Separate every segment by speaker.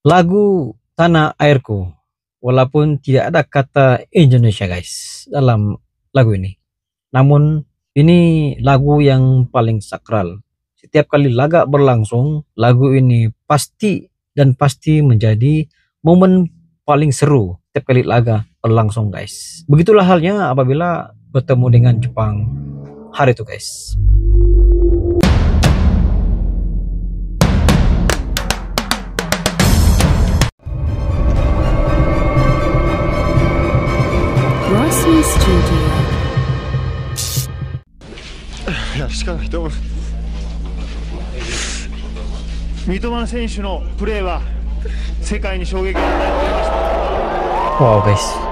Speaker 1: Lagu Tanah Airku, walaupun tidak ada kata Indonesia guys dalam lagu ini. Namun ini lagu yang paling sakral. Setiap kali laga berlangsung, lagu ini pasti menjadi momen paling seru setiap kali laga berlangsung guys. Begitulah halnya apabila bertemu dengan Jepang hari itu guys.
Speaker 2: Rossi Studio.
Speaker 3: やるしかないと思う。三笘選手のプレーは世界に衝撃を与えてくれました。
Speaker 1: Wow guys.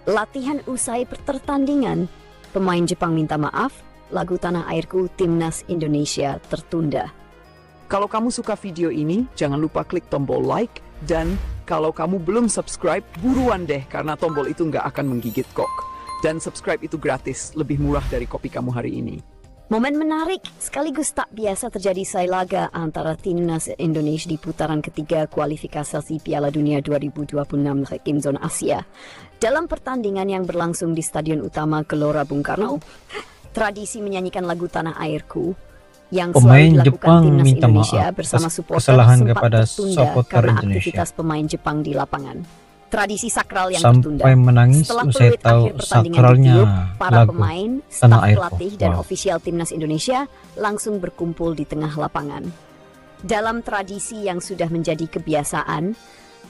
Speaker 2: Latihan usai pertandingan, pemain Jepang minta maaf, lagu Tanah Airku Timnas Indonesia tertunda.
Speaker 4: Kalau kamu suka video ini, jangan lupa klik tombol like, dan kalau kamu belum subscribe, buruan deh karena tombol itu nggak akan menggigit kok. Dan subscribe itu gratis, lebih murah dari kopi kamu hari ini.
Speaker 2: Momen menarik sekaligus tak biasa terjadi usai laga antara Timnas Indonesia di putaran ketiga kualifikasi Piala Dunia 2026 Game Zone Asia. Dalam pertandingan yang berlangsung di Stadion Utama Gelora Bung Karno, tradisi menyanyikan lagu Tanah Airku yang
Speaker 1: Pemain
Speaker 2: selalu dilakukan
Speaker 1: Jepang
Speaker 2: Timnas
Speaker 1: minta
Speaker 2: Indonesia
Speaker 1: maaf
Speaker 2: bersama
Speaker 1: atas
Speaker 2: supporter
Speaker 1: kesalahan
Speaker 2: sempat
Speaker 1: kepada
Speaker 2: tertunda
Speaker 1: supporter
Speaker 2: karena
Speaker 1: Indonesia.
Speaker 2: aktivitas pemain Jepang di lapangan. Tradisi sakral yang
Speaker 1: Sampai
Speaker 2: tertunda.
Speaker 1: menangis
Speaker 2: Setelah
Speaker 1: usai
Speaker 2: peluit
Speaker 1: tahu
Speaker 2: akhir pertandingan
Speaker 1: sakralnya
Speaker 2: ditiup, para
Speaker 1: lagu
Speaker 2: pemain,
Speaker 1: Tanah
Speaker 2: staf
Speaker 1: Airku.
Speaker 2: pelatih dan
Speaker 1: Wow.
Speaker 2: ofisial Timnas Indonesia langsung berkumpul di tengah lapangan. Dalam tradisi yang sudah menjadi kebiasaan,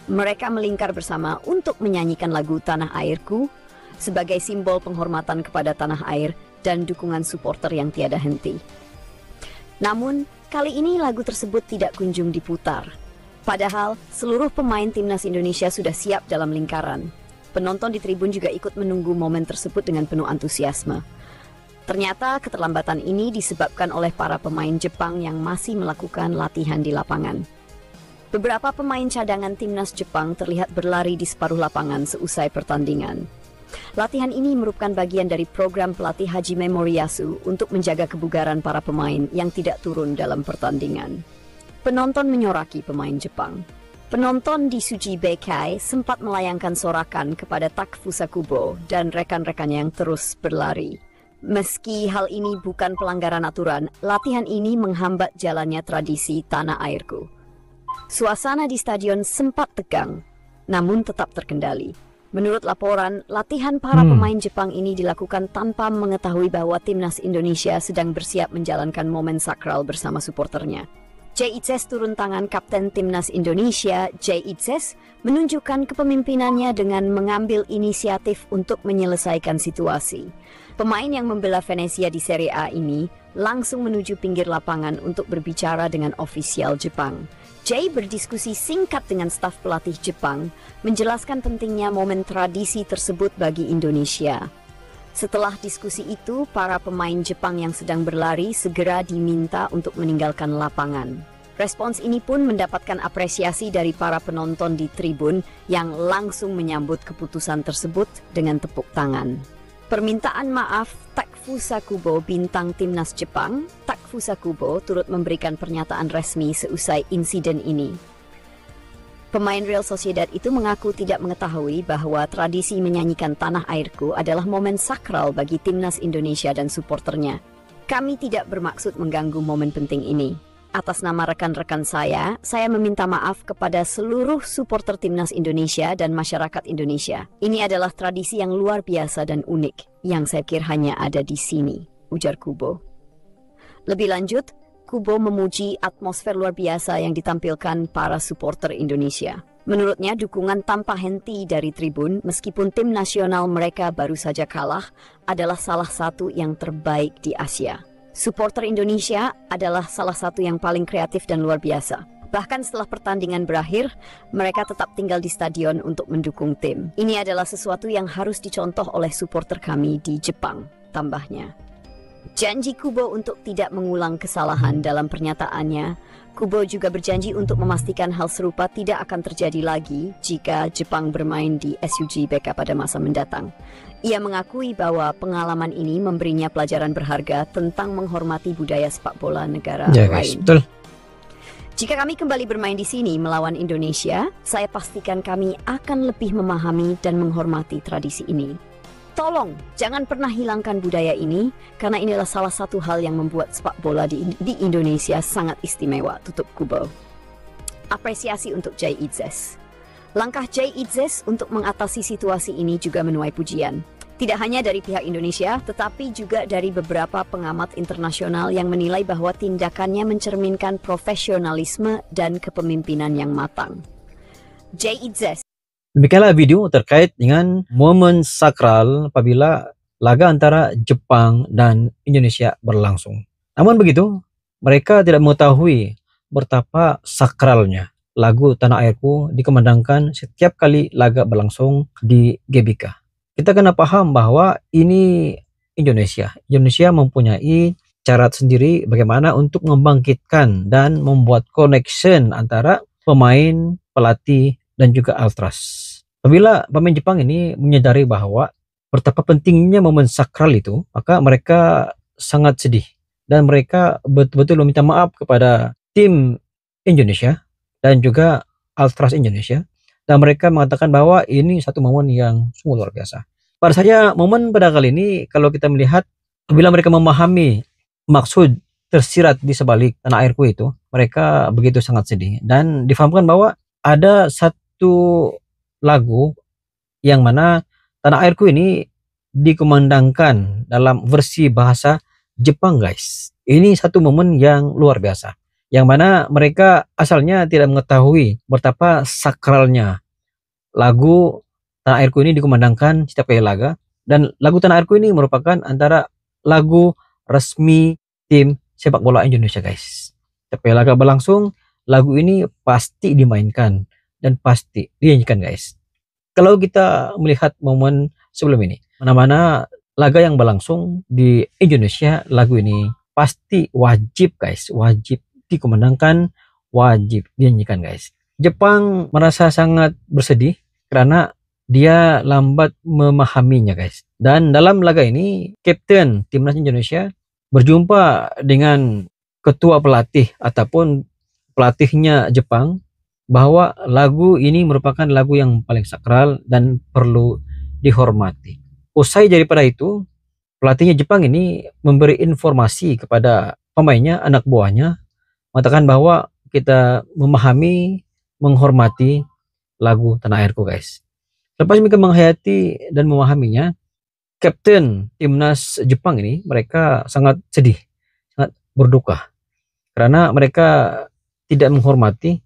Speaker 2: mereka melingkar bersama untuk menyanyikan lagu Tanah Airku sebagai simbol penghormatan kepada tanah air dan dukungan supporter yang tiada henti. Namun, kali ini lagu tersebut tidak kunjung diputar. Padahal, seluruh pemain Timnas Indonesia sudah siap dalam lingkaran. Penonton di tribun juga ikut menunggu momen tersebut dengan penuh antusiasme. Ternyata keterlambatan ini disebabkan oleh para pemain Jepang yang masih melakukan latihan di lapangan. Beberapa pemain cadangan Timnas Jepang terlihat berlari di separuh lapangan seusai pertandingan. Latihan ini merupakan bagian dari program pelatih Hajime Moriyasu untuk menjaga kebugaran para pemain yang tidak turun dalam pertandingan. Penonton menyoraki pemain Jepang. Penonton di Suji Bekai sempat melayangkan sorakan kepada Takefusa Kubo dan rekan-rekannya yang terus berlari. Meski hal ini bukan pelanggaran aturan, latihan ini menghambat jalannya tradisi Tanah Airku. Suasana di stadion sempat tegang, namun tetap terkendali. Menurut laporan, latihan para pemain Jepang ini dilakukan tanpa mengetahui bahwa Timnas Indonesia sedang bersiap menjalankan momen sakral bersama suporternya. Jay Itzes turun tangan Kapten Timnas Indonesia, Jay Itzes, menunjukkan kepemimpinannya dengan mengambil inisiatif untuk menyelesaikan situasi. Pemain yang membela Venezia di Serie A ini langsung menuju pinggir lapangan untuk berbicara dengan ofisial Jepang. Jay berdiskusi singkat dengan staf pelatih Jepang, menjelaskan pentingnya momen tradisi tersebut bagi Indonesia. Setelah diskusi itu, para pemain Jepang yang sedang berlari segera diminta untuk meninggalkan lapangan. Respons ini pun mendapatkan apresiasi dari para penonton di tribun yang langsung menyambut keputusan tersebut dengan tepuk tangan. Permintaan maaf Takefusa Kubo, bintang Timnas Jepang. Takefusa Kubo turut memberikan pernyataan resmi seusai insiden ini. Pemain Real Sociedad itu mengaku tidak mengetahui bahwa tradisi menyanyikan Tanah Airku adalah momen sakral bagi Timnas Indonesia dan suporternya. Kami tidak bermaksud mengganggu momen penting ini. Atas nama rekan-rekan saya meminta maaf kepada seluruh suporter Timnas Indonesia dan masyarakat Indonesia. Ini adalah tradisi yang luar biasa dan unik, yang saya pikir hanya ada di sini, ujar Kubo. Lebih lanjut, Kubo memuji atmosfer luar biasa yang ditampilkan para supporter Indonesia. Menurutnya, dukungan tanpa henti dari tribun, meskipun tim nasional mereka baru saja kalah, adalah salah satu yang terbaik di Asia. Supporter Indonesia adalah salah satu yang paling kreatif dan luar biasa. Bahkan setelah pertandingan berakhir, mereka tetap tinggal di stadion untuk mendukung tim. Ini adalah sesuatu yang harus dicontoh oleh supporter kami di Jepang, tambahnya. Janji Kubo untuk tidak mengulang kesalahan dalam pernyataannya. Kubo juga berjanji untuk memastikan hal serupa tidak akan terjadi lagi jika Jepang bermain di SUGBK pada masa mendatang. Ia mengakui bahwa pengalaman ini memberinya pelajaran berharga tentang menghormati budaya sepak bola negara lain.
Speaker 1: Betul.
Speaker 2: Jika kami kembali bermain di sini melawan Indonesia, saya pastikan kami akan lebih memahami dan menghormati tradisi ini. Tolong, jangan pernah hilangkan budaya ini, karena inilah salah satu hal yang membuat sepak bola di Indonesia sangat istimewa, tutup Kubo. Apresiasi untuk Jay Itzes. Langkah Jay Itzes untuk mengatasi situasi ini juga menuai pujian. Tidak hanya dari pihak Indonesia, tetapi juga dari beberapa pengamat internasional yang menilai bahwa tindakannya mencerminkan profesionalisme dan kepemimpinan yang matang. Jay Itzes.
Speaker 1: Demikianlah video terkait dengan momen sakral apabila laga antara Jepang dan Indonesia berlangsung. Namun begitu, mereka tidak mengetahui betapa sakralnya lagu Tanah Airku dikumandangkan setiap kali laga berlangsung di GBK. Kita kena paham bahwa ini Indonesia. Indonesia mempunyai cara sendiri bagaimana untuk membangkitkan dan membuat connection antara pemain, pelatih, dan juga ultras. Apabila pemain Jepang ini menyadari bahwa betapa pentingnya momen sakral itu, maka mereka sangat sedih dan mereka betul-betul meminta maaf kepada tim Indonesia dan juga ultras Indonesia, dan mereka mengatakan bahwa ini satu momen yang sungguh luar biasa. Pada saya momen pada kali ini, kalau kita melihat apabila mereka memahami maksud tersirat di sebalik Tanah Airku itu, mereka begitu sangat sedih dan difahamkan bahwa ada satu lagu yang mana Tanah Airku ini dikumandangkan dalam versi bahasa Jepang, guys. Ini satu momen yang luar biasa, yang mana mereka asalnya tidak mengetahui betapa sakralnya lagu Tanah Airku ini dikumandangkan setiap kali laga, dan lagu Tanah Airku ini merupakan antara lagu resmi tim sepak bola Indonesia, guys. Setiap kali laga berlangsung, lagu ini pasti dimainkan dan pasti dinyanyikan, guys. Kalau kita melihat momen sebelum ini, mana-mana laga yang berlangsung di Indonesia, lagu ini pasti wajib, guys, wajib dikumandangkan, wajib dinyanyikan, guys. Jepang merasa sangat bersedih karena dia lambat memahaminya, guys. Dan dalam laga ini, Kapten Timnas Indonesia berjumpa dengan ketua pelatih ataupun pelatihnya Jepang, bahwa lagu ini merupakan lagu yang paling sakral dan perlu dihormati. Usai daripada itu, pelatihnya Jepang ini memberi informasi kepada pemainnya, anak buahnya, mengatakan bahwa kita memahami, menghormati lagu Tanah Airku, guys. Lepas mereka menghayati dan memahaminya, Kapten Timnas Jepang ini mereka sangat sedih, sangat berduka karena mereka tidak menghormati,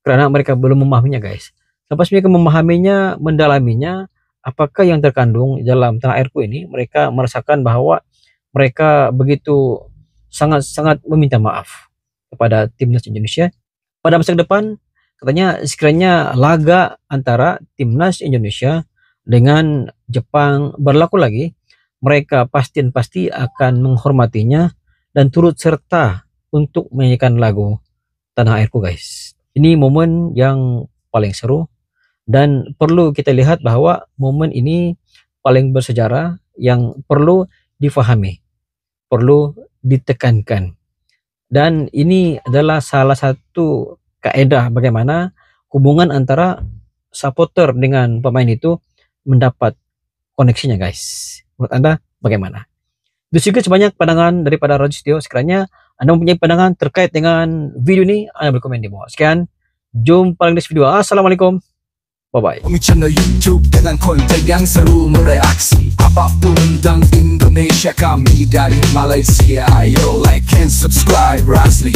Speaker 1: karena mereka belum memahaminya, guys. Lepas mereka memahaminya, mendalaminya, apakah yang terkandung dalam Tanah Airku ini, mereka merasakan bahwa mereka begitu sangat-sangat meminta maaf kepada Timnas Indonesia. Pada masa depan, katanya sekiranya laga antara Timnas Indonesia dengan Jepang berlaku lagi, mereka pasti akan menghormatinya dan turut serta untuk menyanyikan lagu Tanah Airku, guys. Ini momen yang paling seru dan perlu kita lihat bahwa momen ini paling bersejarah yang perlu difahami, perlu ditekankan. Dan ini adalah salah satu kaedah bagaimana hubungan antara supporter dengan pemain itu mendapat koneksinya, guys. Menurut Anda bagaimana? Itu juga sebanyak pandangan daripada Rajistio. Sekiranya Anda mempunyai pandangan terkait dengan video ini, Anda berkomen di bawah. Sekian, jumpa lagi di video. Assalamualaikum. Bye-bye.
Speaker 5: Channel YouTube dengan konten yang seru mereaksi apapun tentang Indonesia, kami dari Malaysia. Ayo like and subscribe Razli.